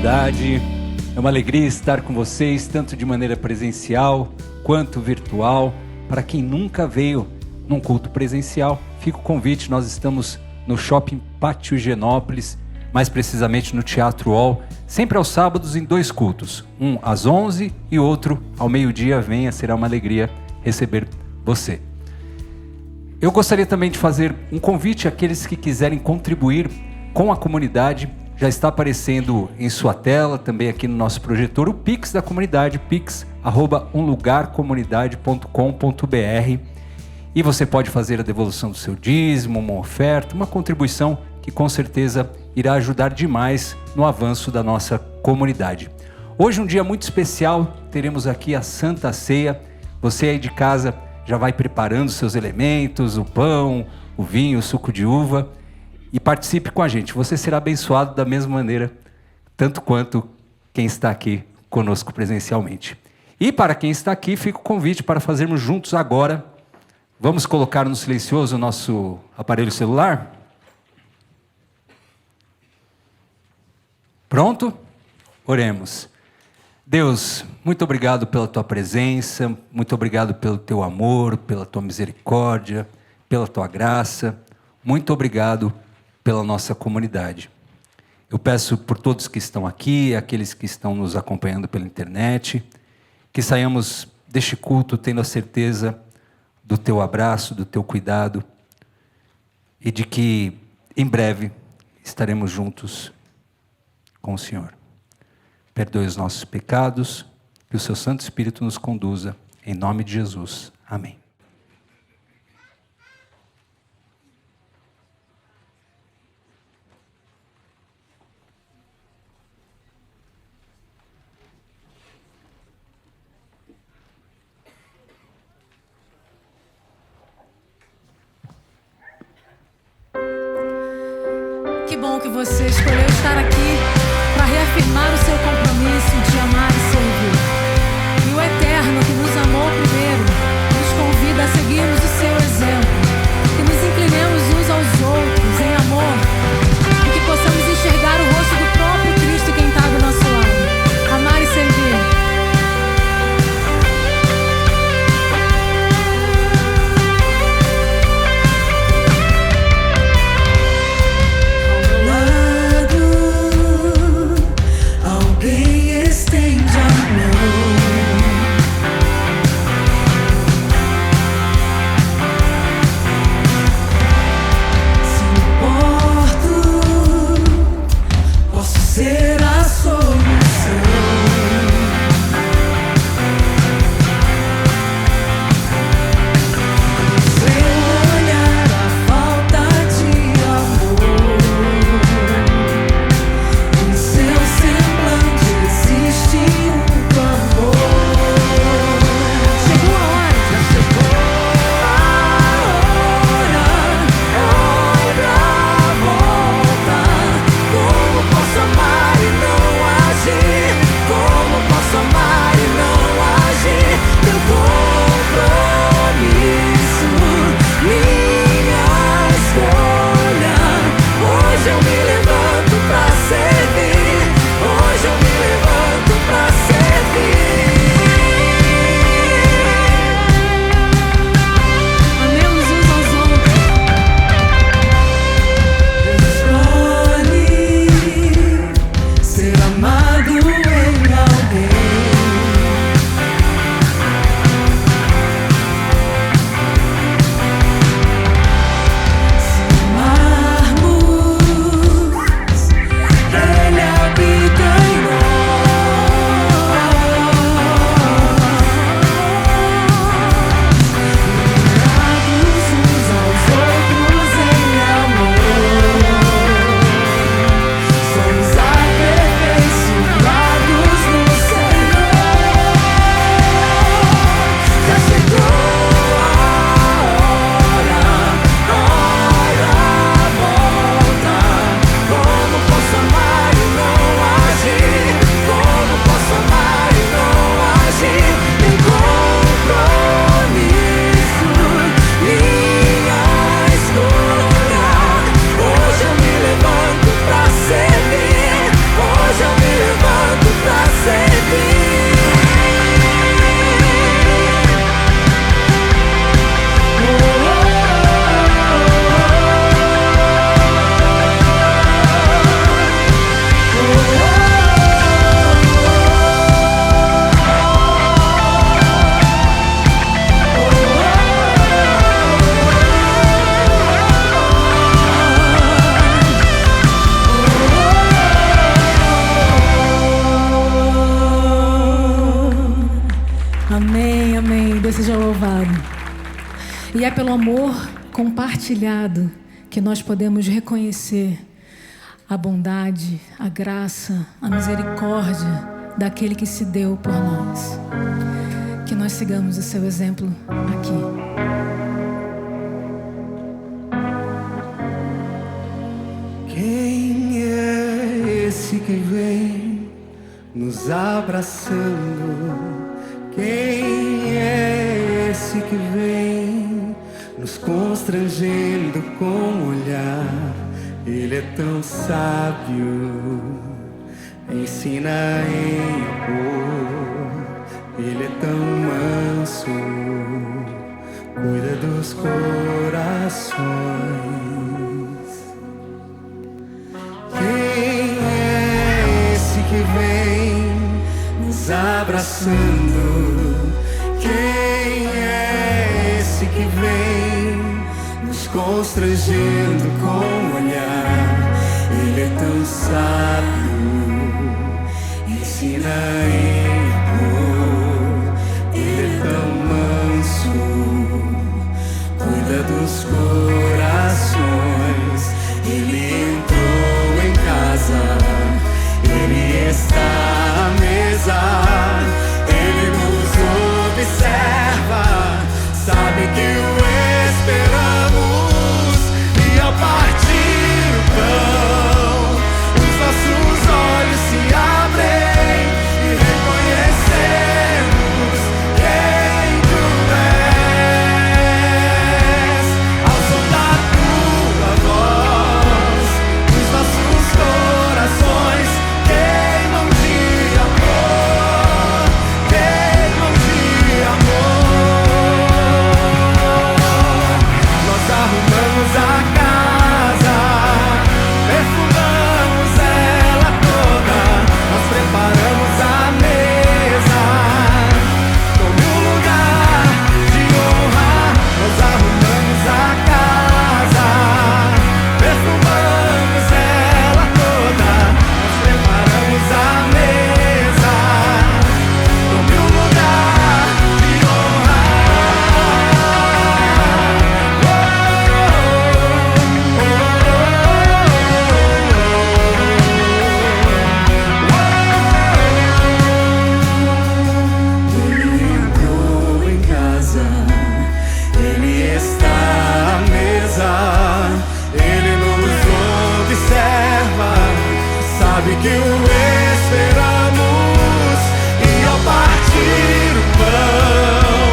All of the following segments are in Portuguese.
comunidade. É uma alegria estar com vocês, tanto de maneira presencial quanto virtual. Para quem nunca veio num culto presencial, fica o convite. Nós estamos no Shopping Pátio Higienópolis, mais precisamente no Teatro UOL, sempre aos sábados em 2 cultos, um às 11 e outro ao meio-dia. Venha, será uma alegria receber você. Eu gostaria também de fazer um convite àqueles que quiserem contribuir com a comunidade. Já está aparecendo em sua tela, também aqui no nosso projetor, o Pix da comunidade, pix@umlugarcomunidade.com.br. E você pode fazer a devolução do seu dízimo, uma oferta, uma contribuição que com certeza irá ajudar demais no avanço da nossa comunidade. Hoje um dia muito especial, teremos aqui a Santa Ceia. Você aí de casa já vai preparando seus elementos, o pão, o vinho, o suco de uva, e participe com a gente. Você será abençoado da mesma maneira, tanto quanto quem está aqui conosco presencialmente. E para quem está aqui, fica o convite para fazermos juntos agora. Vamos colocar no silencioso o nosso aparelho celular? Pronto? Oremos. Deus, muito obrigado pela tua presença, muito obrigado pelo teu amor, pela tua misericórdia, pela tua graça. Muito obrigado pela nossa comunidade. Eu peço por todos que estão aqui, aqueles que estão nos acompanhando pela internet, que saiamos deste culto tendo a certeza do teu abraço, do teu cuidado, e de que em breve estaremos juntos com o Senhor. Perdoe os nossos pecados, que o seu Santo Espírito nos conduza, em nome de Jesus. Amém. Que bom que você escolheu estar aqui para reafirmar o seu compromisso de amar e servir. E o Eterno, que nos amou primeiro, nos convida a seguirmos o seu exemplo, que nos inclinemos uns aos outros em amor, e que possamos enxergar o rosto do próprio Cristo quem está do nosso lado. Amar e servir. Alguém seja louvado. E é pelo amor compartilhado que nós podemos reconhecer a bondade, a graça, a misericórdia daquele que se deu por nós. Que nós sigamos o seu exemplo aqui. Quem é esse que vem nos abraçando? Quem é esse que vem nos constrangendo com o olhar? Ele é tão sábio, ensina em amor. Ele é tão manso, cuida dos corações. Quem é esse que vem nos abraçando? Quem é esse que vem nos constrangendo com o olhar? Ele é tão sábio, ensina em amor. Ele é tão manso, cuida dos corações. Ele entrou em casa, ele está à mesa, ele nos observa, sabe que o esperamos. E ao partir o pão, os nossos olhos se abrem e reconhecemos quem tu és. Ao som da tua voz, os nossos corações queimam de amor, queimam de amor. Nós arrumamos a casa, perfumamos ela toda, nós preparamos a mesa. Tome um lugar de honra. Nós arrumamos a casa, perfumamos ela toda, nós preparamos a mesa. Tome um lugar de honra. Ele entrou em casa, ele está à mesa, ele nos observa, sabe que o esperamos. E ao partir o pão,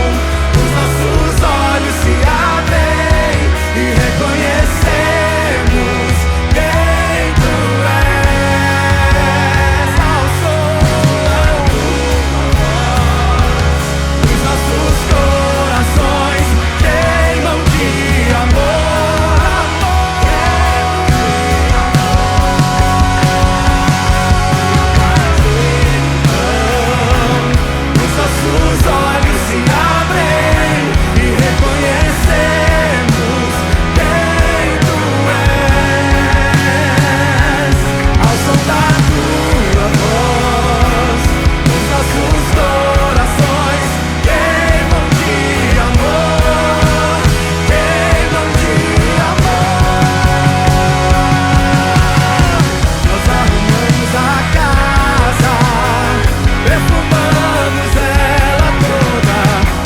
os nossos olhos se abrem e reconhecemos quem tu és. Ao som da tua voz, os nossos corações queimam de amor, queimam de amor. Os nossos olhos se abrem e reconhecemos quem tu és. Ao som da tua voz, os nossos corações queimam de amor, queimam de amor. Nós arrumamos a casa, perfumamos ela toda,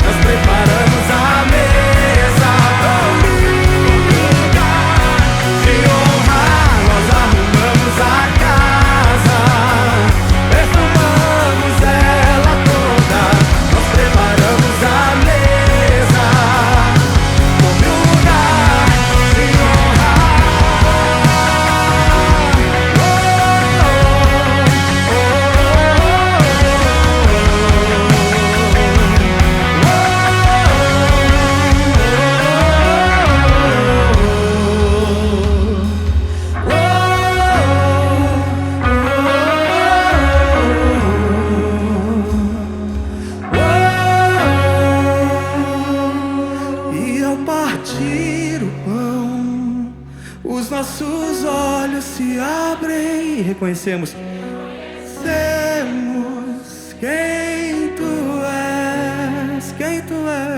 nós preparamos a mesa. Um lugar de honra. Nós arrumamos a casa, perfumamos ela toda, nós preparamos a mesa. Tome um lugar de honra. E ao partir o pão, os nossos olhos se abrem e reconhecemos quem tu és, quem tu és.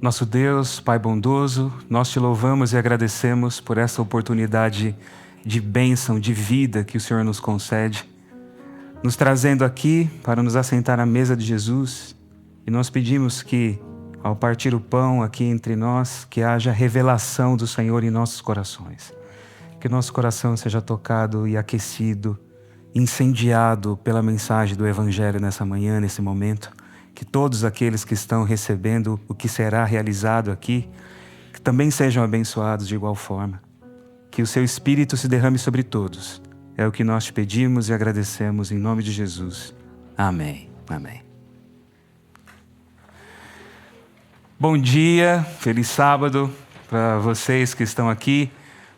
Nosso Deus, Pai bondoso, nós te louvamos e agradecemos por essa oportunidade de bênção, de vida que o Senhor nos concede, nos trazendo aqui para nos assentar à mesa de Jesus. E nós pedimos que, ao partir o pão aqui entre nós, que haja revelação do Senhor em nossos corações. Que nosso coração seja tocado e aquecido, incendiado pela mensagem do Evangelho nessa manhã, nesse momento. Que todos aqueles que estão recebendo o que será realizado aqui, que também sejam abençoados de igual forma. Que o seu Espírito se derrame sobre todos. É o que nós te pedimos e agradecemos em nome de Jesus. Amém. Amém. Bom dia, feliz sábado para vocês que estão aqui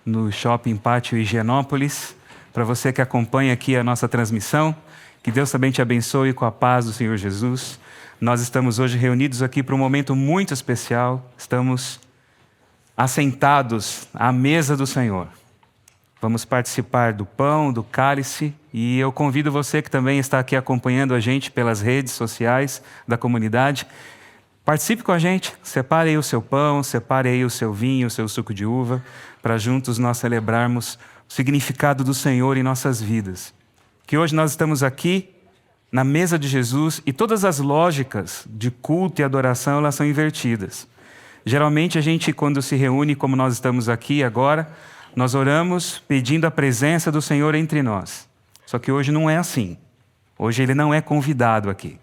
no Shopping Pátio Higienópolis. Para você que acompanha aqui a nossa transmissão, que Deus também te abençoe com a paz do Senhor Jesus. Nós estamos hoje reunidos aqui para um momento muito especial. Estamos assentados à mesa do Senhor. Vamos participar do pão, do cálice, e eu convido você que também está aqui acompanhando a gente pelas redes sociais da comunidade. Participe com a gente, separe aí o seu pão, separe aí o seu vinho, o seu suco de uva, para juntos nós celebrarmos o significado do Senhor em nossas vidas. Que hoje nós estamos aqui na mesa de Jesus e todas as lógicas de culto e adoração, elas são invertidas. Geralmente a gente, quando se reúne como nós estamos aqui agora, nós oramos pedindo a presença do Senhor entre nós. Só que hoje não é assim. Hoje Ele não é convidado aqui.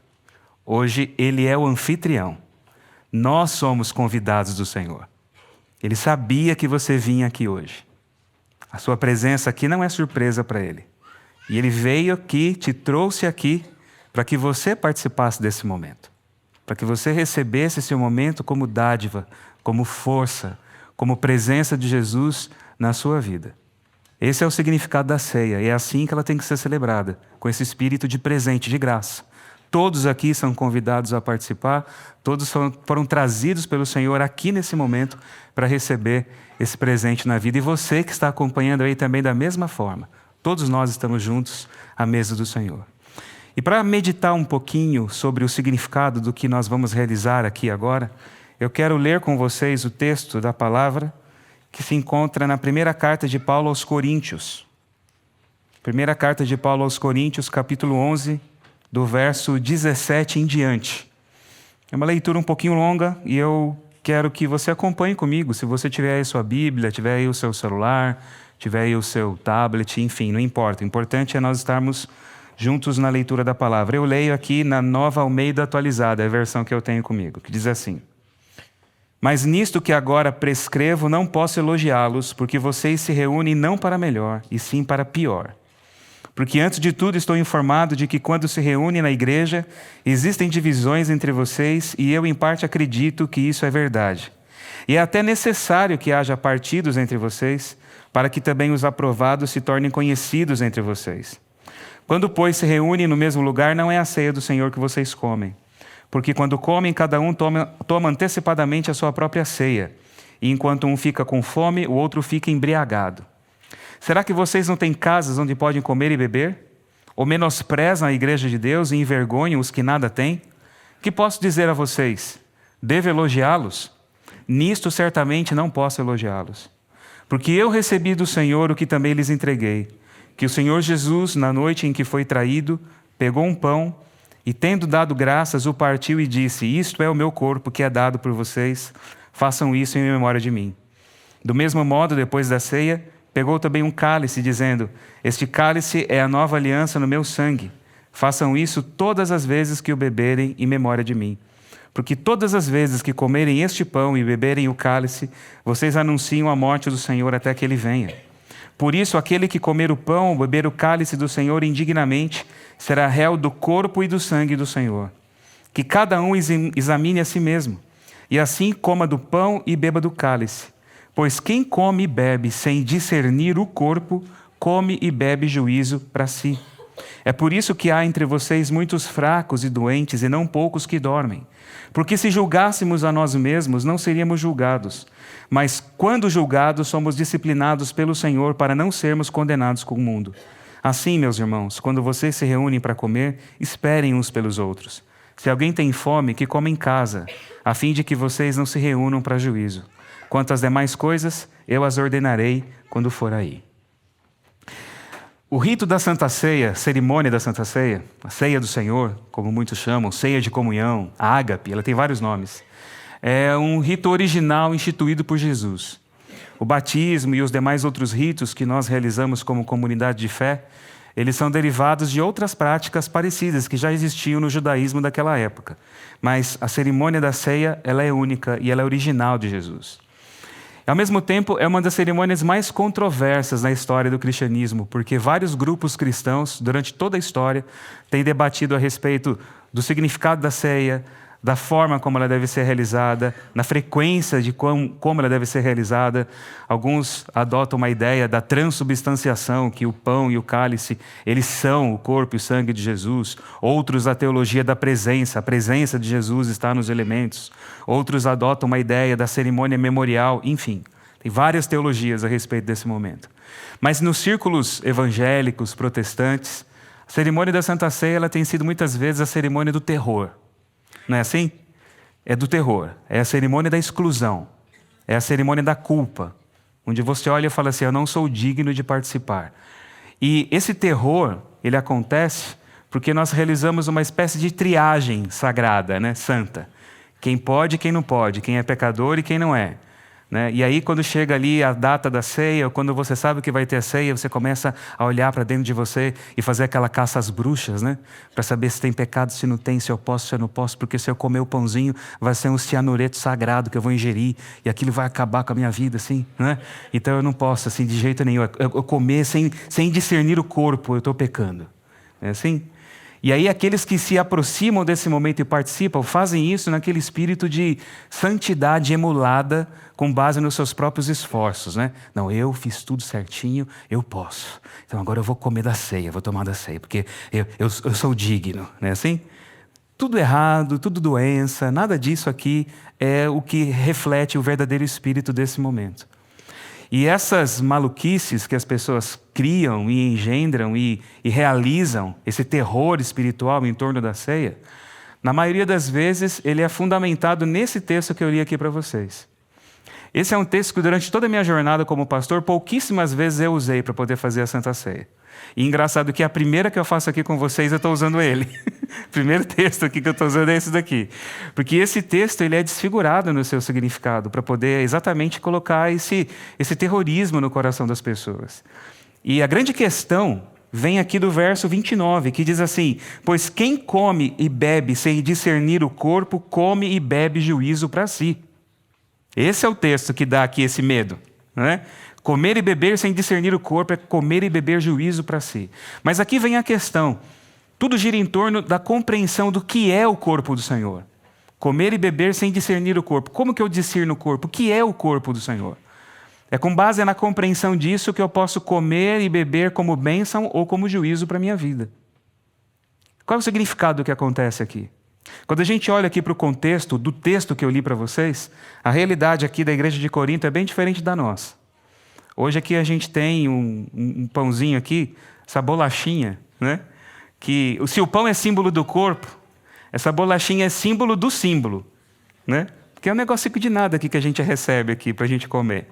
Hoje Ele é o anfitrião. Nós somos convidados do Senhor. Ele sabia que você vinha aqui hoje. A sua presença aqui não é surpresa para Ele. E Ele veio aqui, te trouxe aqui, para que você participasse desse momento. Para que você recebesse esse momento como dádiva, como força, como presença de Jesus na sua vida. Esse é o significado da ceia, e é assim que ela tem que ser celebrada, com esse espírito de presente, de graça. Todos aqui são convidados a participar, todos foram trazidos pelo Senhor aqui nesse momento para receber esse presente na vida. E você que está acompanhando aí também da mesma forma. Todos nós estamos juntos à mesa do Senhor. E para meditar um pouquinho sobre o significado do que nós vamos realizar aqui agora, eu quero ler com vocês o texto da palavra que se encontra na primeira carta de Paulo aos Coríntios. Primeira carta de Paulo aos Coríntios, capítulo 11, do verso 17 em diante. É uma leitura um pouquinho longa e eu quero que você acompanhe comigo. Se você tiver aí sua Bíblia, tiver aí o seu celular, tiver aí o seu tablet, enfim, não importa. O importante é nós estarmos juntos na leitura da palavra. Eu leio aqui na Nova Almeida Atualizada, a versão que eu tenho comigo, que diz assim: Mas nisto que agora prescrevo não posso elogiá-los, porque vocês se reúnem não para melhor, e sim para pior. Porque antes de tudo estou informado de que quando se reúne na igreja, existem divisões entre vocês, e eu em parte acredito que isso é verdade. E é até necessário que haja partidos entre vocês, para que também os aprovados se tornem conhecidos entre vocês. Quando, pois, se reúnem no mesmo lugar, não é a ceia do Senhor que vocês comem. Porque quando comem, cada um toma antecipadamente a sua própria ceia. E enquanto um fica com fome, o outro fica embriagado. Será que vocês não têm casas onde podem comer e beber? Ou menosprezam a igreja de Deus e envergonham os que nada têm? Que posso dizer a vocês? Devo elogiá-los? Nisto certamente não posso elogiá-los. Porque eu recebi do Senhor o que também lhes entreguei. Que o Senhor Jesus, na noite em que foi traído, pegou um pão e, tendo dado graças, o partiu e disse: Isto é o meu corpo que é dado por vocês, façam isso em memória de mim. Do mesmo modo, depois da ceia, pegou também um cálice, dizendo: Este cálice é a nova aliança no meu sangue. Façam isso todas as vezes que o beberem em memória de mim. Porque todas as vezes que comerem este pão e beberem o cálice, vocês anunciam a morte do Senhor até que Ele venha. Por isso, aquele que comer o pão ou beber o cálice do Senhor indignamente, será réu do corpo e do sangue do Senhor. Que cada um examine a si mesmo, e assim coma do pão e beba do cálice. Pois quem come e bebe sem discernir o corpo, come e bebe juízo para si. É por isso que há entre vocês muitos fracos e doentes, e não poucos que dormem. Porque se julgássemos a nós mesmos, não seríamos julgados. Mas quando julgados, somos disciplinados pelo Senhor para não sermos condenados com o mundo. Assim, meus irmãos, quando vocês se reúnem para comer, esperem uns pelos outros. Se alguém tem fome, que coma em casa, a fim de que vocês não se reúnam para juízo. Quanto às demais coisas, eu as ordenarei quando for aí. O rito da Santa Ceia, cerimônia da Santa Ceia, a ceia do Senhor, como muitos chamam, ceia de comunhão, a ágape, ela tem vários nomes. É um rito original instituído por Jesus. O batismo e os demais outros ritos que nós realizamos como comunidade de fé, eles são derivados de outras práticas parecidas que já existiam no judaísmo daquela época. Mas a cerimônia da ceia, ela é única e ela é original de Jesus. Ao mesmo tempo, é uma das cerimônias mais controversas na história do cristianismo, porque vários grupos cristãos, durante toda a história, têm debatido a respeito do significado da ceia, da forma como ela deve ser realizada, na frequência de como ela deve ser realizada. Alguns adotam uma ideia da transubstanciação, que o pão e o cálice, eles são o corpo e o sangue de Jesus. Outros a teologia da presença, a presença de Jesus está nos elementos. Outros adotam uma ideia da cerimônia memorial, enfim. Tem várias teologias a respeito desse momento. Mas nos círculos evangélicos, protestantes, a cerimônia da Santa Ceia ela tem sido muitas vezes a cerimônia do terror. Não é assim? É do terror. É a cerimônia da exclusão. É a cerimônia da culpa. Onde você olha e fala assim, eu não sou digno de participar. E esse terror, ele acontece porque nós realizamos uma espécie de triagem sagrada, né? Santa. Quem pode e quem não pode. Quem é pecador e quem não é. Né? E aí quando chega ali a data da ceia, ou quando você sabe que vai ter a ceia, você começa a olhar para dentro de você e fazer aquela caça às bruxas, né? Para saber se tem pecado, se não tem, se eu posso, se eu não posso, porque se eu comer o pãozinho vai ser um cianureto sagrado que eu vou ingerir e aquilo vai acabar com a minha vida, assim, né? Então eu não posso, assim, de jeito nenhum. Eu comer sem discernir o corpo, eu estou pecando. É assim? E aí aqueles que se aproximam desse momento e participam, fazem isso naquele espírito de santidade emulada com base nos seus próprios esforços, né? Não, eu fiz tudo certinho, eu posso. Então agora eu vou comer da ceia, vou tomar da ceia, porque eu sou digno, não é assim? Tudo errado, tudo doença, nada disso aqui é o que reflete o verdadeiro espírito desse momento. E essas maluquices que as pessoas criam e engendram e realizam, esse terror espiritual em torno da ceia, na maioria das vezes ele é fundamentado nesse texto que eu li aqui para vocês. Esse é um texto que durante toda a minha jornada como pastor, pouquíssimas vezes eu usei para poder fazer a Santa Ceia. E engraçado que a primeira que eu faço aqui com vocês, eu estou usando ele. O primeiro texto aqui que eu estou usando é esse daqui. Porque esse texto ele é desfigurado no seu significado, para poder exatamente colocar esse terrorismo no coração das pessoas. E a grande questão vem aqui do verso 29, que diz assim, pois quem come e bebe sem discernir o corpo, come e bebe juízo para si. Esse é o texto que dá aqui esse medo, não é? Comer e beber sem discernir o corpo é comer e beber juízo para si. Mas aqui vem a questão. Tudo gira em torno da compreensão do que é o corpo do Senhor. Comer e beber sem discernir o corpo. Como que eu discerno o corpo? O que é o corpo do Senhor? É com base na compreensão disso que eu posso comer e beber como bênção ou como juízo para a minha vida. Qual é o significado do que acontece aqui? Quando a gente olha aqui para o contexto do texto que eu li para vocês, a realidade aqui da igreja de Corinto é bem diferente da nossa. Hoje aqui a gente tem um pãozinho aqui, essa bolachinha, né? Que se o pão é símbolo do corpo, essa bolachinha é símbolo do símbolo, né? Porque é um negócio de nada aqui que a gente recebe aqui para a gente comer.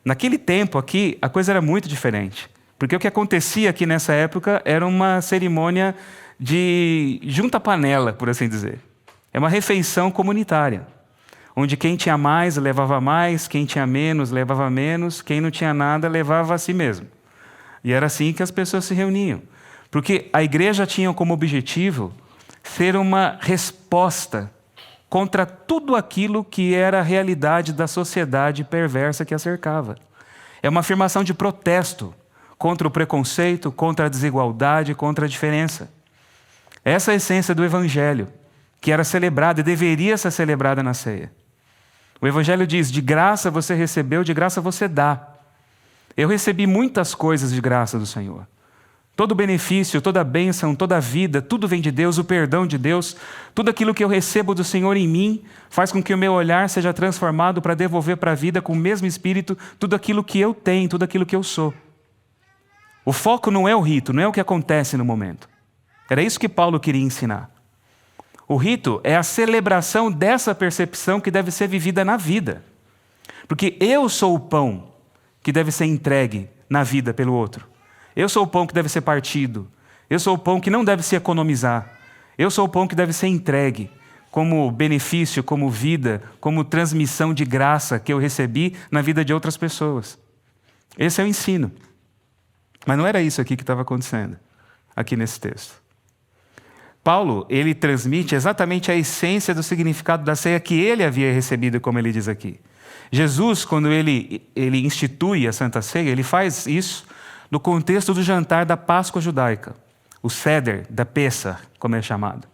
Naquele tempo aqui, a coisa era muito diferente. Porque o que acontecia aqui nessa época era uma cerimônia de junta-panela, por assim dizer. É uma refeição comunitária, onde quem tinha mais levava mais, quem tinha menos levava menos, quem não tinha nada levava a si mesmo. E era assim que as pessoas se reuniam. Porque a igreja tinha como objetivo ser uma resposta contra tudo aquilo que era a realidade da sociedade perversa que a cercava. É uma afirmação de protesto contra o preconceito, contra a desigualdade, contra a diferença. Essa é a essência do Evangelho, que era celebrada e deveria ser celebrada na ceia. O Evangelho diz, de graça você recebeu, de graça você dá. Eu recebi muitas coisas de graça do Senhor. Todo benefício, toda bênção, toda vida, tudo vem de Deus, o perdão de Deus. Tudo aquilo que eu recebo do Senhor em mim faz com que o meu olhar seja transformado para devolver para a vida com o mesmo Espírito tudo aquilo que eu tenho, tudo aquilo que eu sou. O foco não é o rito, não é o que acontece no momento. Era isso que Paulo queria ensinar. O rito é a celebração dessa percepção que deve ser vivida na vida. Porque eu sou o pão que deve ser entregue na vida pelo outro. Eu sou o pão que deve ser partido. Eu sou o pão que não deve se economizar. Eu sou o pão que deve ser entregue como benefício, como vida, como transmissão de graça que eu recebi na vida de outras pessoas. Esse é o ensino. Mas não era isso aqui que estava acontecendo, aqui nesse texto. Paulo, ele transmite exatamente a essência do significado da ceia que ele havia recebido, como ele diz aqui. Jesus, quando ele institui a Santa Ceia, ele faz isso no contexto do jantar da Páscoa judaica, o Seder da Pessah, como é chamado.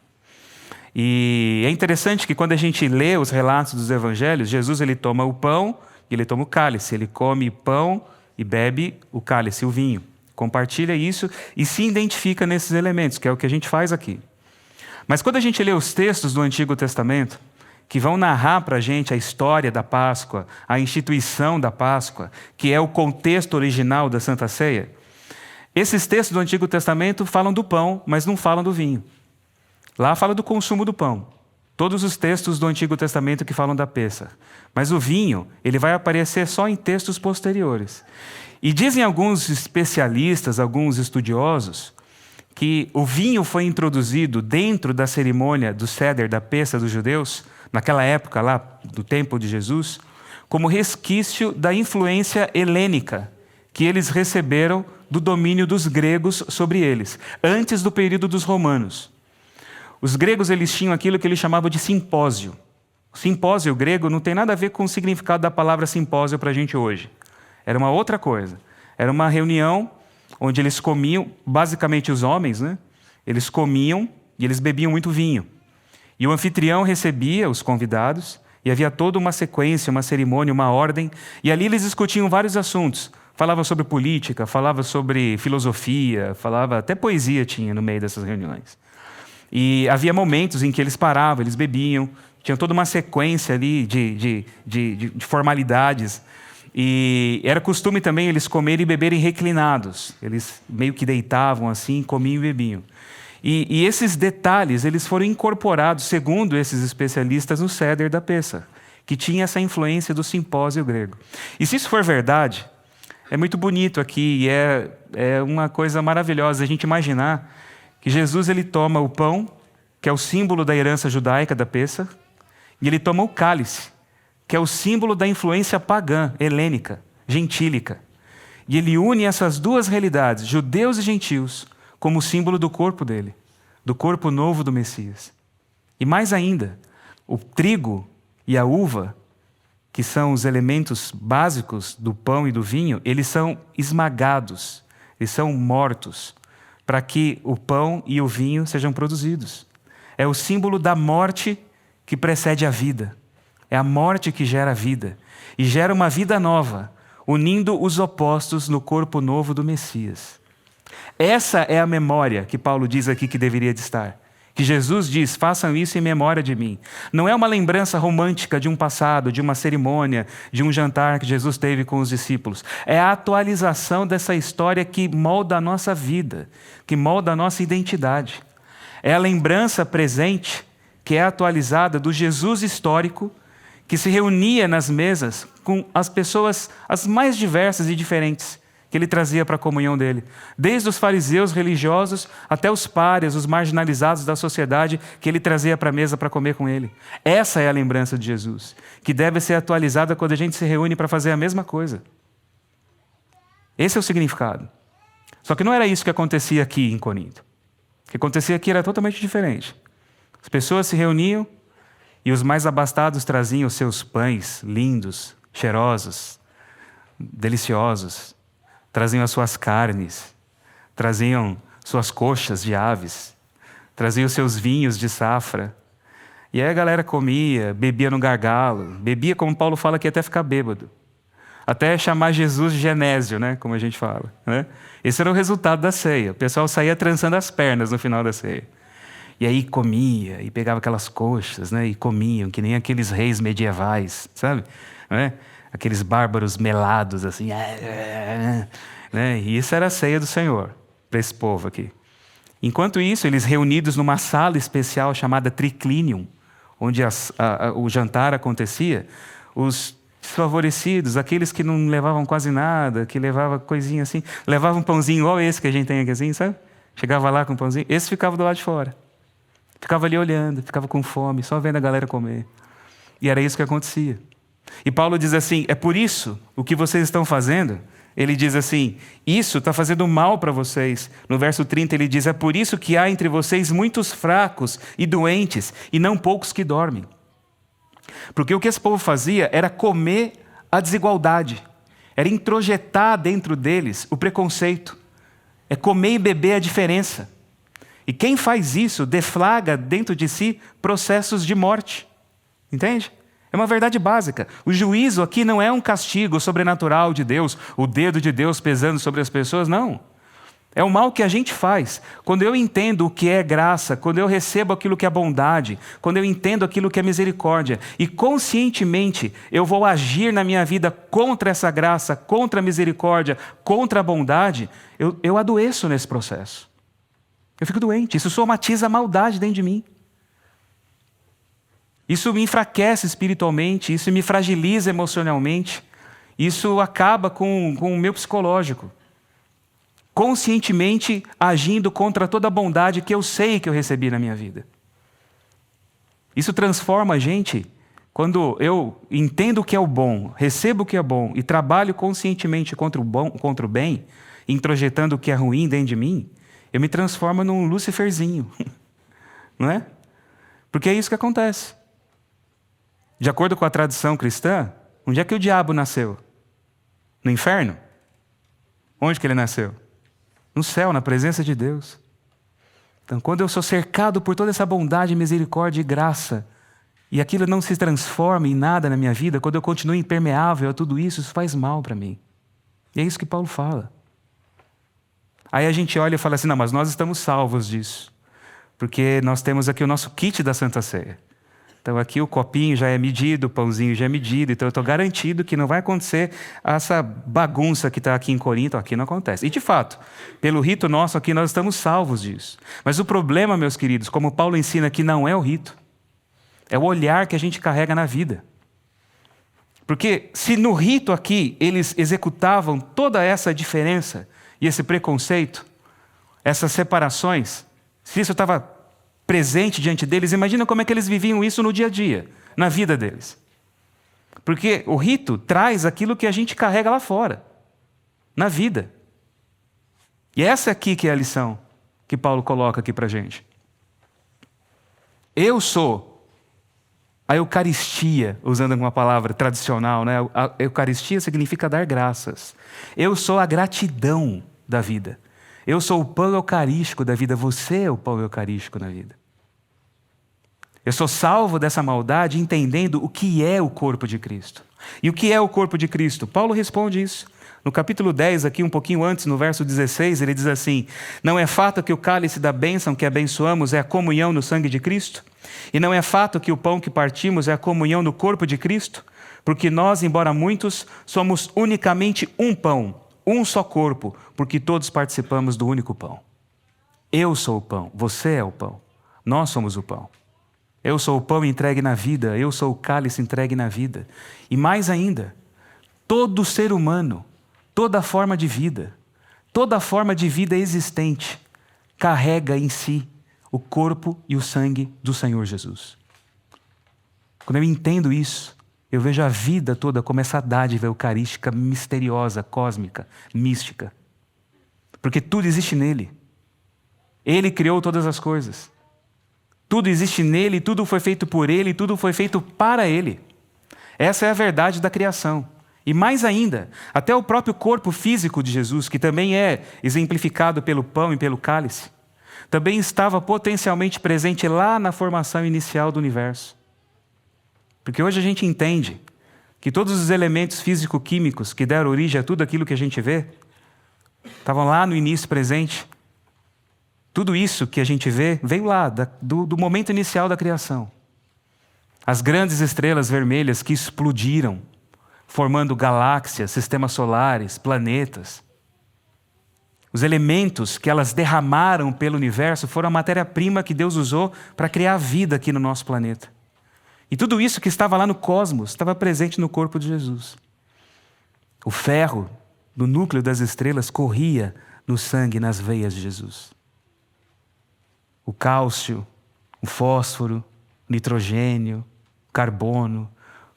E é interessante que quando a gente lê os relatos dos evangelhos, Jesus ele toma o pão e ele toma o cálice, ele come pão e bebe o cálice, o vinho. Compartilha isso e se identifica nesses elementos, que é o que a gente faz aqui. Mas quando a gente lê os textos do Antigo Testamento, que vão narrar para a gente a história da Páscoa, a instituição da Páscoa, que é o contexto original da Santa Ceia, esses textos do Antigo Testamento falam do pão, mas não falam do vinho. Lá fala do consumo do pão. Todos os textos do Antigo Testamento que falam da Pessah. Mas o vinho, ele vai aparecer só em textos posteriores. E dizem alguns especialistas, alguns estudiosos, que o vinho foi introduzido dentro da cerimônia do Seder da Pessah dos judeus, naquela época lá do tempo de Jesus, como resquício da influência helênica que eles receberam do domínio dos gregos sobre eles, antes do período dos romanos. Os gregos eles tinham aquilo que eles chamavam de simpósio. O simpósio grego não tem nada a ver com o significado da palavra simpósio para a gente hoje. Era uma outra coisa. Era uma reunião onde eles comiam, basicamente os homens, né? Eles comiam e eles bebiam muito vinho. E o anfitrião recebia os convidados e havia toda uma sequência, uma cerimônia, uma ordem. E ali eles discutiam vários assuntos. Falava sobre política, falava sobre filosofia, falava até poesia tinha no meio dessas reuniões. E havia momentos em que eles paravam, eles bebiam, tinha toda uma sequência ali de formalidades. E era costume também eles comerem e beberem reclinados. Eles meio que deitavam assim, comiam e bebiam. E esses detalhes eles foram incorporados, segundo esses especialistas, no Seder da Pessah, que tinha essa influência do simpósio grego. E se isso for verdade, é muito bonito aqui e é uma coisa maravilhosa a gente imaginar que Jesus ele toma o pão, que é o símbolo da herança judaica da Pessah, e ele toma o cálice, que é o símbolo da influência pagã, helênica, gentílica. E ele une essas duas realidades, judeus e gentios, como símbolo do corpo dele, do corpo novo do Messias. E mais ainda, o trigo e a uva, que são os elementos básicos do pão e do vinho, eles são esmagados, eles são mortos, para que o pão e o vinho sejam produzidos. É o símbolo da morte que precede a vida. É a morte que gera a vida. E gera uma vida nova, unindo os opostos no corpo novo do Messias. Essa é a memória que Paulo diz aqui que deveria de estar. Que Jesus diz, façam isso em memória de mim. Não é uma lembrança romântica de um passado, de uma cerimônia, de um jantar que Jesus teve com os discípulos. É a atualização dessa história que molda a nossa vida, que molda a nossa identidade. É a lembrança presente que é atualizada do Jesus histórico que se reunia nas mesas com as pessoas as mais diversas e diferentes que ele trazia para a comunhão dele. Desde os fariseus religiosos até os párias, os marginalizados da sociedade que ele trazia para a mesa para comer com ele. Essa é a lembrança de Jesus, que deve ser atualizada quando a gente se reúne para fazer a mesma coisa. Esse é o significado. Só que não era isso que acontecia aqui em Corinto. O que acontecia aqui era totalmente diferente. As pessoas se reuniam e os mais abastados traziam os seus pães lindos, cheirosos, deliciosos. Traziam as suas carnes, traziam suas coxas de aves, traziam seus vinhos de safra. E aí a galera comia, bebia no gargalo, bebia, como Paulo fala, que até ficar bêbado. Até chamar Jesus de Genésio, né? Como a gente fala. Né? Esse era o resultado da ceia. O pessoal saía trançando as pernas no final da ceia. E aí comia, e pegava aquelas coxas, né? E comiam, que nem aqueles reis medievais, sabe? Né? Aqueles bárbaros melados, assim. Né? E isso era a ceia do Senhor, para esse povo aqui. Enquanto isso, eles reunidos numa sala especial chamada Triclinium, onde o jantar acontecia, os desfavorecidos, aqueles que não levavam quase nada, que levavam coisinha assim, levavam um pãozinho igual esse que a gente tem aqui assim, sabe? Chegava lá com um pãozinho, esse ficava do lado de fora. Ficava ali olhando, ficava com fome, só vendo a galera comer. E era isso que acontecia. E Paulo diz assim, é por isso o que vocês estão fazendo. Ele diz assim, isso está fazendo mal para vocês. No verso 30 ele diz, é por isso que há entre vocês muitos fracos e doentes, e não poucos que dormem. Porque o que esse povo fazia era comer a desigualdade, era introjetar dentro deles o preconceito, é comer e beber a diferença. E quem faz isso deflagra dentro de si processos de morte. Entende? É uma verdade básica. O juízo aqui não é um castigo sobrenatural de Deus, o dedo de Deus pesando sobre as pessoas, não. É o mal que a gente faz. Quando eu entendo o que é graça, quando eu recebo aquilo que é bondade, quando eu entendo aquilo que é misericórdia, e conscientemente eu vou agir na minha vida contra essa graça, contra a misericórdia, contra a bondade, eu adoeço nesse processo. Eu fico doente. Isso somatiza a maldade dentro de mim. Isso me enfraquece espiritualmente, isso me fragiliza emocionalmente, isso acaba com o meu psicológico. Conscientemente agindo contra toda a bondade que eu sei que eu recebi na minha vida. Isso transforma a gente, quando eu entendo o que é o bom, recebo o que é bom e trabalho conscientemente contra o bem, introjetando o que é ruim dentro de mim, eu me transformo num Luciferzinho. Não é? Porque é isso que acontece. De acordo com a tradição cristã, onde é que o diabo nasceu? No inferno? Onde que ele nasceu? No céu, na presença de Deus. Então, quando eu sou cercado por toda essa bondade, misericórdia e graça, e aquilo não se transforma em nada na minha vida, quando eu continuo impermeável a tudo isso, isso faz mal para mim. E é isso que Paulo fala. Aí a gente olha e fala assim, não, mas nós estamos salvos disso. Porque nós temos aqui o nosso kit da Santa Ceia. Então aqui o copinho já é medido, o pãozinho já é medido, então eu estou garantido que não vai acontecer essa bagunça que está aqui em Corinto, aqui não acontece. E de fato, pelo rito nosso aqui nós estamos salvos disso. Mas o problema, meus queridos, como Paulo ensina aqui, não é o rito. É o olhar que a gente carrega na vida. Porque se no rito aqui eles executavam toda essa diferença e esse preconceito, essas separações, se isso estava presente diante deles, imagina como é que eles viviam isso no dia a dia, na vida deles. Porque o rito traz aquilo que a gente carrega lá fora, na vida. E essa aqui que é a lição que Paulo coloca aqui para a gente. Eu sou a Eucaristia, usando uma palavra tradicional, né? A Eucaristia significa dar graças. Eu sou a gratidão da vida. Eu sou o pão eucarístico da vida, você é o pão eucarístico na vida. Eu sou salvo dessa maldade entendendo o que é o corpo de Cristo. E o que é o corpo de Cristo? Paulo responde isso. No capítulo 10, aqui um pouquinho antes, no verso 16, ele diz assim, não é fato que o cálice da bênção que abençoamos é a comunhão no sangue de Cristo? E não é fato que o pão que partimos é a comunhão no corpo de Cristo? Porque nós, embora muitos, somos unicamente um pão, um só corpo, porque todos participamos do único pão. Eu sou o pão, você é o pão, nós somos o pão. Eu sou o pão entregue na vida, eu sou o cálice entregue na vida. E mais ainda, todo ser humano, toda forma de vida existente, carrega em si o corpo e o sangue do Senhor Jesus. Quando eu entendo isso, eu vejo a vida toda como essa dádiva eucarística misteriosa, cósmica, mística. Porque tudo existe nele. Ele criou todas as coisas. Tudo existe nele, tudo foi feito por ele, tudo foi feito para ele. Essa é a verdade da criação. E mais ainda, até o próprio corpo físico de Jesus, que também é exemplificado pelo pão e pelo cálice, também estava potencialmente presente lá na formação inicial do universo. Porque hoje a gente entende que todos os elementos físico-químicos que deram origem a tudo aquilo que a gente vê, estavam lá no início presente. Tudo isso que a gente vê veio lá, do momento inicial da criação. As grandes estrelas vermelhas que explodiram, formando galáxias, sistemas solares, planetas. Os elementos que elas derramaram pelo universo foram a matéria-prima que Deus usou para criar a vida aqui no nosso planeta. E tudo isso que estava lá no cosmos estava presente no corpo de Jesus. O ferro do núcleo das estrelas corria no sangue, nas veias de Jesus. O cálcio, o fósforo, o nitrogênio, o carbono,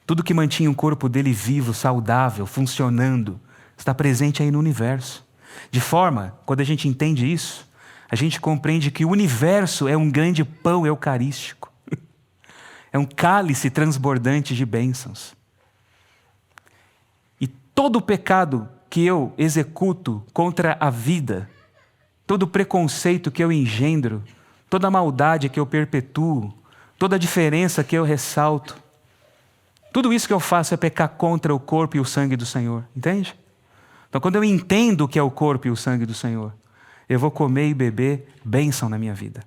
tudo que mantinha o corpo dele vivo, saudável, funcionando, está presente aí no universo. De forma, quando a gente entende isso, a gente compreende que o universo é um grande pão eucarístico. É um cálice transbordante de bênçãos. E todo o pecado que eu executo contra a vida, todo o preconceito que eu engendro, toda a maldade que eu perpetuo, toda a diferença que eu ressalto, tudo isso que eu faço é pecar contra o corpo e o sangue do Senhor, entende? Então, quando eu entendo o que é o corpo e o sangue do Senhor, eu vou comer e beber bênção na minha vida.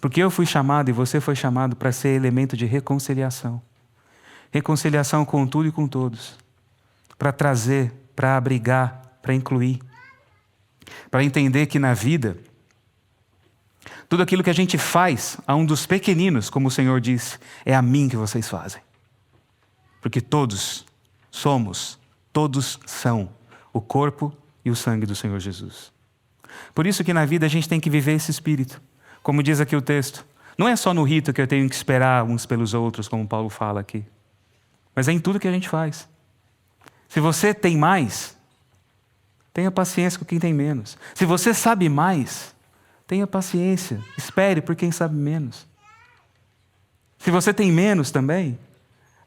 Porque eu fui chamado e você foi chamado para ser elemento de reconciliação. Reconciliação com tudo e com todos. Para trazer, para abrigar, para incluir. Para entender que na vida, tudo aquilo que a gente faz a um dos pequeninos, como o Senhor disse, é a mim que vocês fazem. Porque todos somos, todos são o corpo e o sangue do Senhor Jesus. Por isso que na vida a gente tem que viver esse espírito. Como diz aqui o texto, não é só no rito que eu tenho que esperar uns pelos outros, como Paulo fala aqui. Mas é em tudo que a gente faz. Se você tem mais, tenha paciência com quem tem menos. Se você sabe mais, tenha paciência. Espere por quem sabe menos. Se você tem menos também,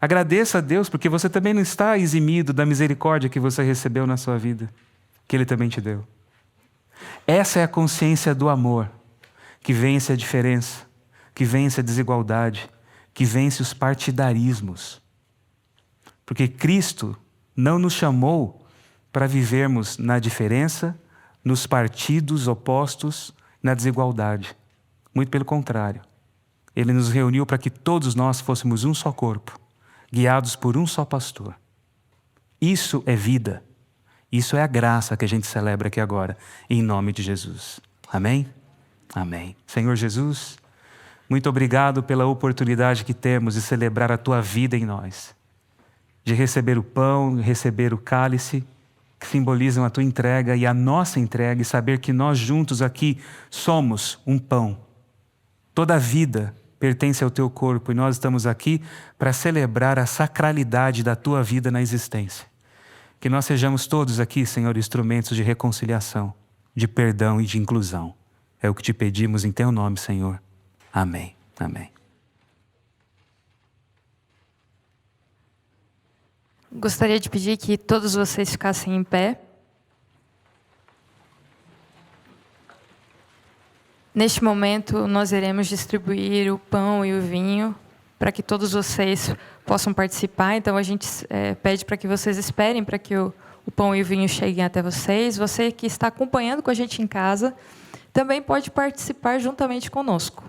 agradeça a Deus, porque você também não está eximido da misericórdia que você recebeu na sua vida, que Ele também te deu. Essa é a consciência do amor, que vence a diferença, que vence a desigualdade, que vence os partidarismos. Porque Cristo não nos chamou para vivermos na diferença, nos partidos opostos, na desigualdade. Muito pelo contrário. Ele nos reuniu para que todos nós fôssemos um só corpo, guiados por um só pastor. Isso é vida. Isso é a graça que a gente celebra aqui agora, em nome de Jesus. Amém? Amém. Senhor Jesus, muito obrigado pela oportunidade que temos de celebrar a Tua vida em nós. De receber o pão, receber o cálice, que simbolizam a Tua entrega e a nossa entrega, e saber que nós juntos aqui somos um pão. Toda a vida pertence ao Teu corpo e nós estamos aqui para celebrar a sacralidade da Tua vida na existência. Que nós sejamos todos aqui, Senhor, instrumentos de reconciliação, de perdão e de inclusão. É o que te pedimos em Teu nome, Senhor. Amém. Amém. Gostaria de pedir que todos vocês ficassem em pé. Neste momento, nós iremos distribuir o pão e o vinho para que todos vocês possam participar. Então, a gente pede para que vocês esperem para que o pão e o vinho cheguem até vocês. Você que está acompanhando com a gente em casa, também pode participar juntamente conosco.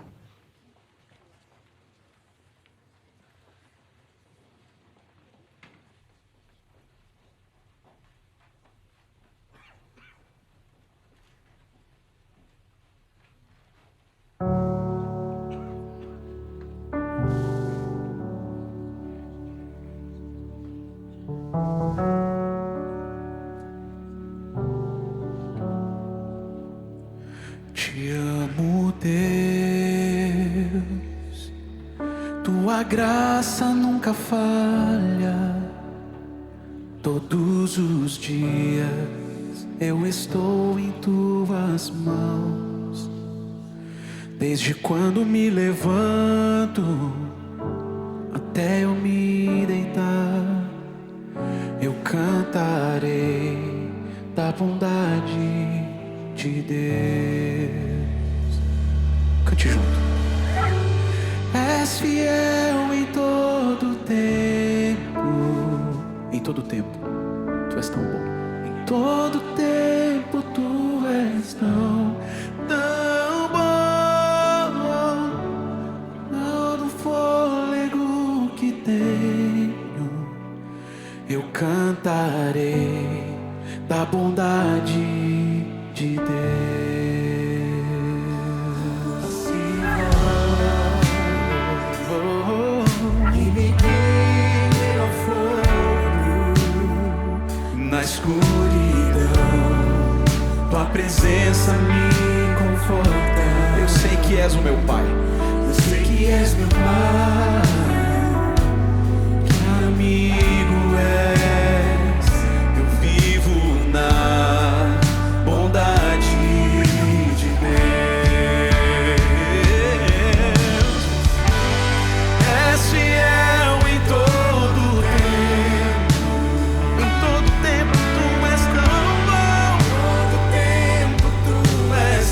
Te amo, Deus, Tua graça nunca falha. Todos os dias eu estou em Tuas mãos. Desde quando me levanto até eu me deitar, eu cantarei da bondade de Deus. Cante junto. És fiel em todo tempo. Em todo tempo Tu és tão bom. Em todo tempo Tu és tão bom. Todo fôlego que tenho, eu cantarei da bondade de de Deus. E me guie ao fogo, na escuridão, tua presença me conforta. Eu sei que és o meu Pai, eu sei que és meu Pai, que amigo és. Eu vivo na bondade de Deus. És fiel em todo tempo, em todo tempo tu és tão bom. Todo tempo tu és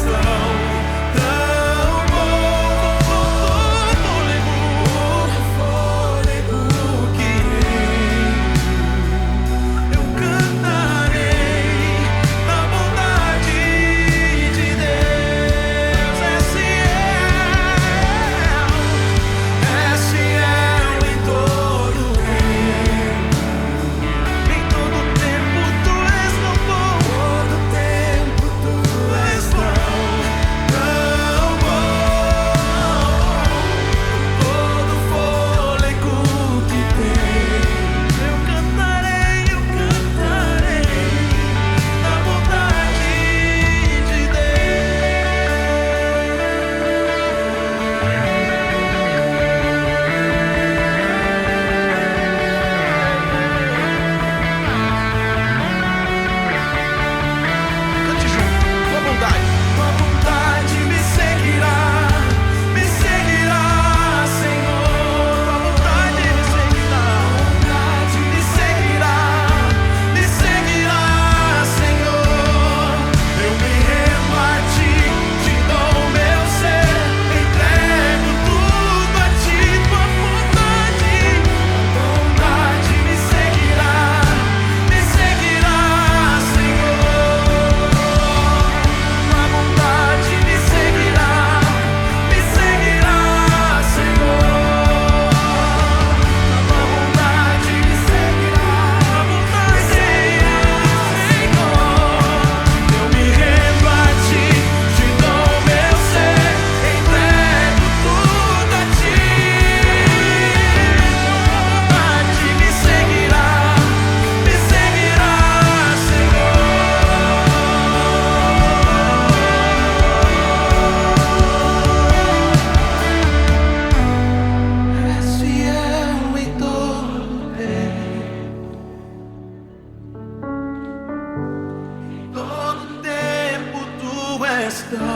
tão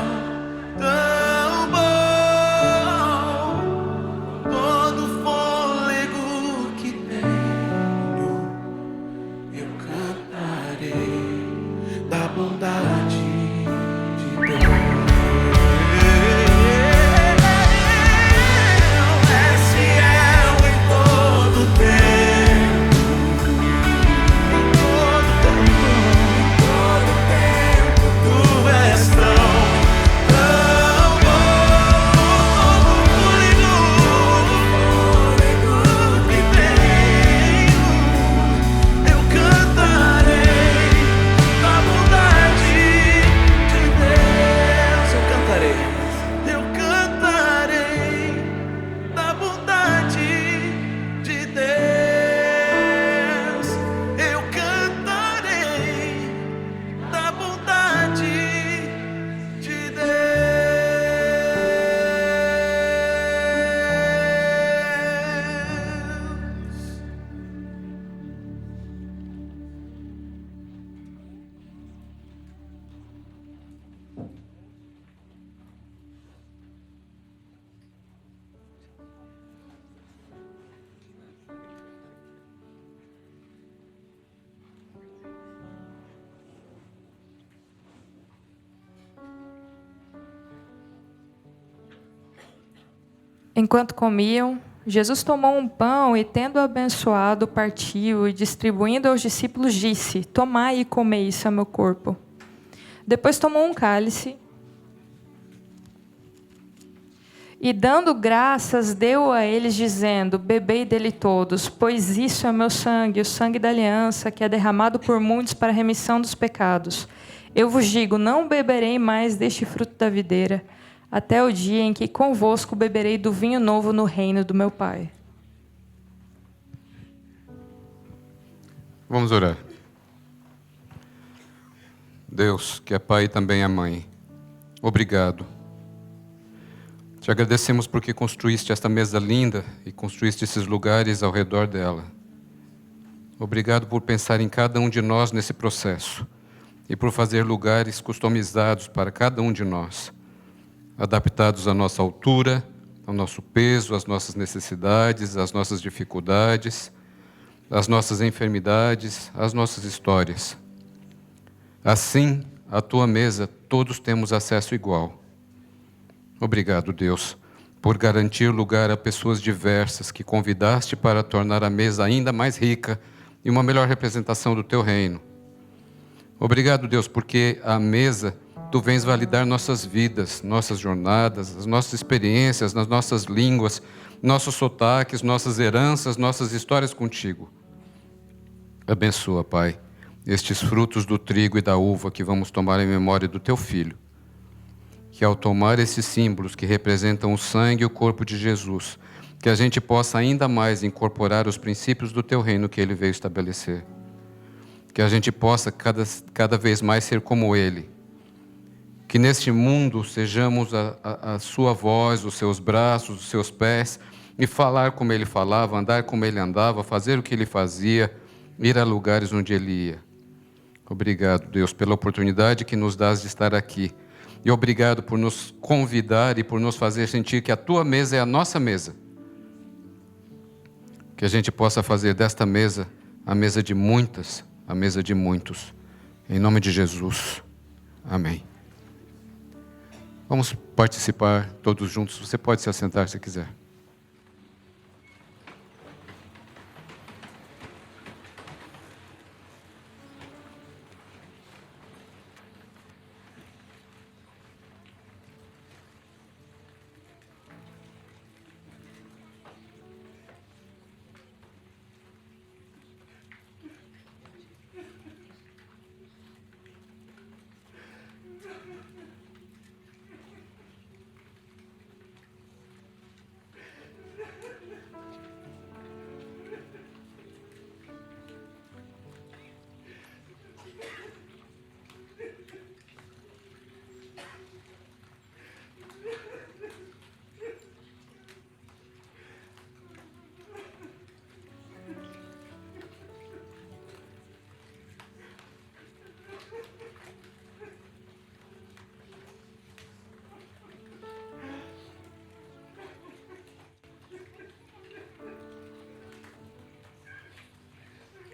tão bom. Todo fôlego que tenho, eu cantarei da bondade de Deus. És fiel em todo tempo, em todo tempo tu és tão Enquanto comiam, Jesus tomou um pão e, tendo abençoado, partiu e, distribuindo aos discípulos, disse: tomai e comei, isso é meu corpo. Depois tomou um cálice e, dando graças, deu a eles, dizendo: bebei dele todos, pois isso é meu sangue, o sangue da aliança, que é derramado por muitos para a remissão dos pecados. Eu vos digo, não beberei mais deste fruto da videira, até o dia em que convosco beberei do vinho novo no reino do meu Pai. Vamos orar. Deus, que é Pai e também é Mãe, obrigado. Te agradecemos porque construíste esta mesa linda e construíste esses lugares ao redor dela. Obrigado por pensar em cada um de nós nesse processo e por fazer lugares customizados para cada um de nós, adaptados à nossa altura, ao nosso peso, às nossas necessidades, às nossas dificuldades, às nossas enfermidades, às nossas histórias. Assim, à tua mesa, todos temos acesso igual. Obrigado, Deus, por garantir lugar a pessoas diversas que convidaste para tornar a mesa ainda mais rica e uma melhor representação do teu reino. Obrigado, Deus, porque à mesa tu vens validar nossas vidas, nossas jornadas, as nossas experiências, nas nossas línguas, nossos sotaques, nossas heranças, nossas histórias contigo. Abençoa, Pai, estes frutos do trigo e da uva que vamos tomar em memória do teu Filho. Que ao tomar esses símbolos que representam o sangue e o corpo de Jesus, que a gente possa ainda mais incorporar os princípios do teu reino que ele veio estabelecer. Que a gente possa cada vez mais ser como ele. Que neste mundo sejamos a sua voz, os seus braços, os seus pés, e falar como ele falava, andar como ele andava, fazer o que ele fazia, ir a lugares onde ele ia. Obrigado, Deus, pela oportunidade que nos dás de estar aqui. E obrigado por nos convidar e por nos fazer sentir que a tua mesa é a nossa mesa. Que a gente possa fazer desta mesa a mesa de muitas, a mesa de muitos. Em nome de Jesus. Amém. Vamos participar todos juntos. Você pode se assentar se quiser.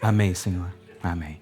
Amém, Senhor. Amém.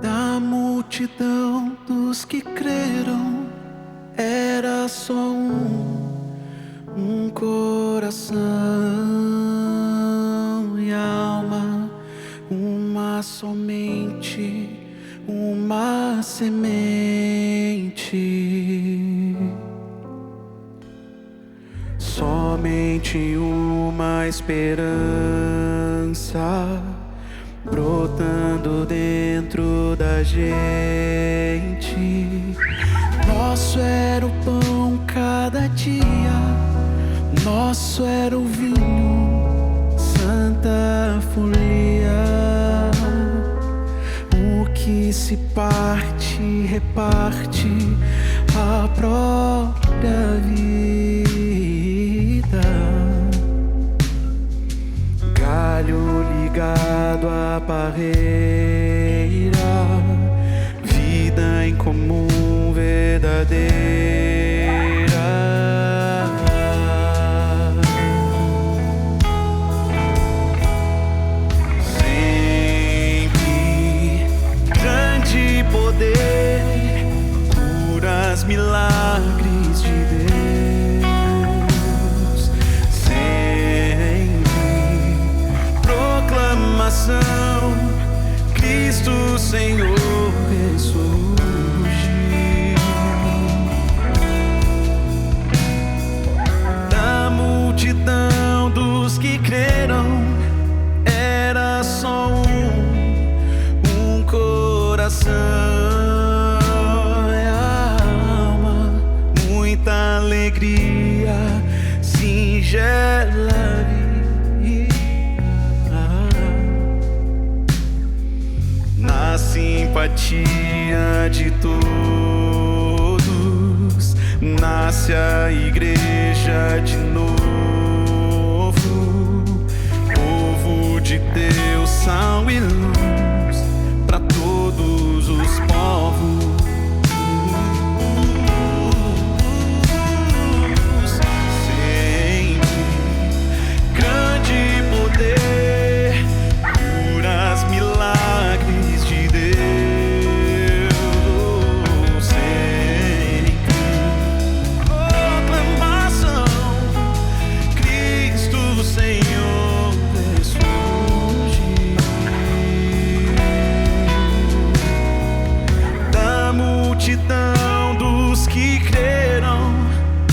Da multidão dos que creram, era só um coração e alma, uma somente, uma semente. Somente uma esperança brotando dentro da gente. Nosso era o pão cada dia, nosso era o vinho, santa folia. O que se parte, reparte a própria vida. Galho ligado à parreira, vida em comum verdadeira. milagres de Deus. Sempre proclamação, Cristo Senhor ressurgiu. Da multidão dos que creram, era só um coração. É a alma, muita alegria, singela vida. Na simpatia de todos, nasce a igreja de novo. Povo de Deus, sal e luz para todos os povos. Sempre grande poder, curas, milagres de Deus. Sempre proclamação, Cristo Senhor ressurgiu. Da multidão dos que creram,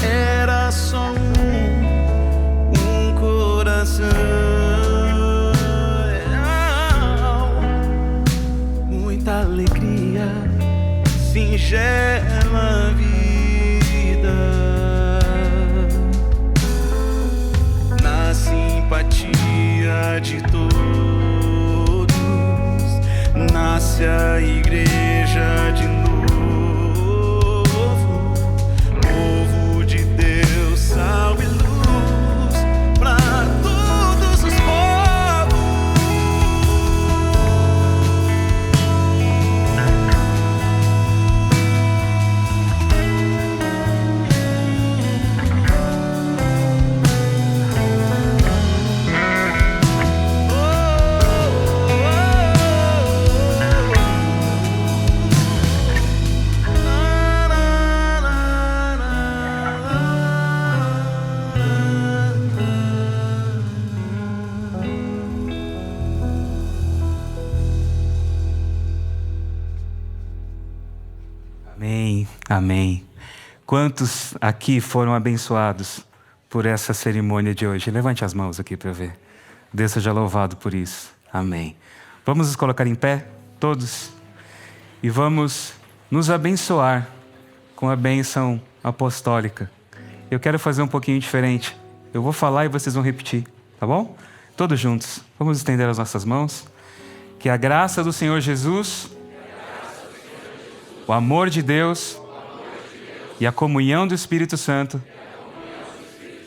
era só um coração. Muita alegria, singela vida. Na simpatia de todos, nasce a igreja de novo. Povo de Deus, sal e luz para todos os povos. Amém, amém. Quantos aqui foram abençoados por essa cerimônia de hoje? Levante as mãos aqui para eu ver. Deus seja louvado por isso. Amém. Vamos nos colocar em pé, todos, e vamos nos abençoar com a bênção apostólica. Eu quero fazer um pouquinho diferente. Eu vou falar e vocês vão repetir, tá bom? Todos juntos. Vamos estender as nossas mãos. Que a graça do Senhor Jesus, o amor de Deus e a comunhão do Espírito Santo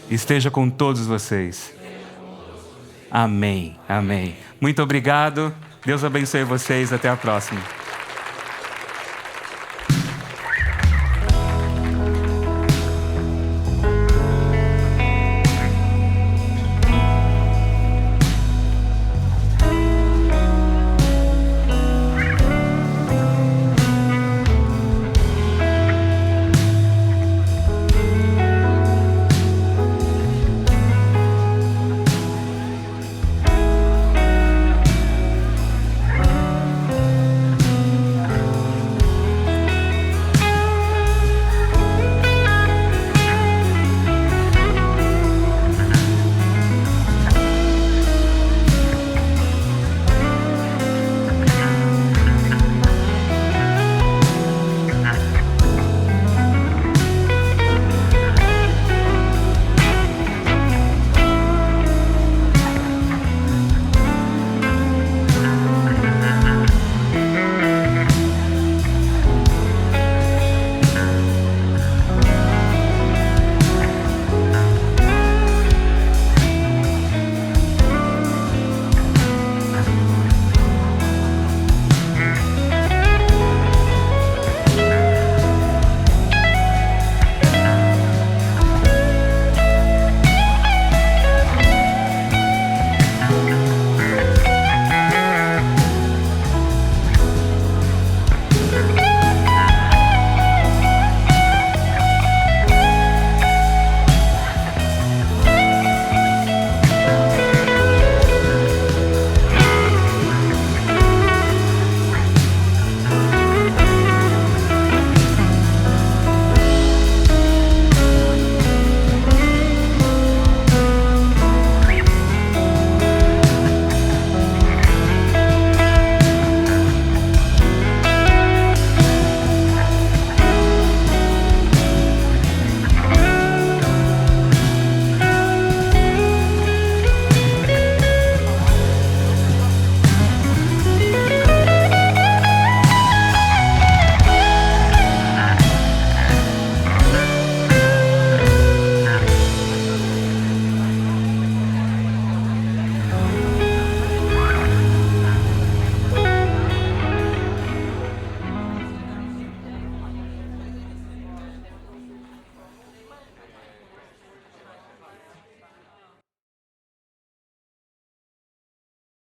esteja com todos vocês. Amém, amém. Muito obrigado. Deus abençoe vocês. Até a próxima.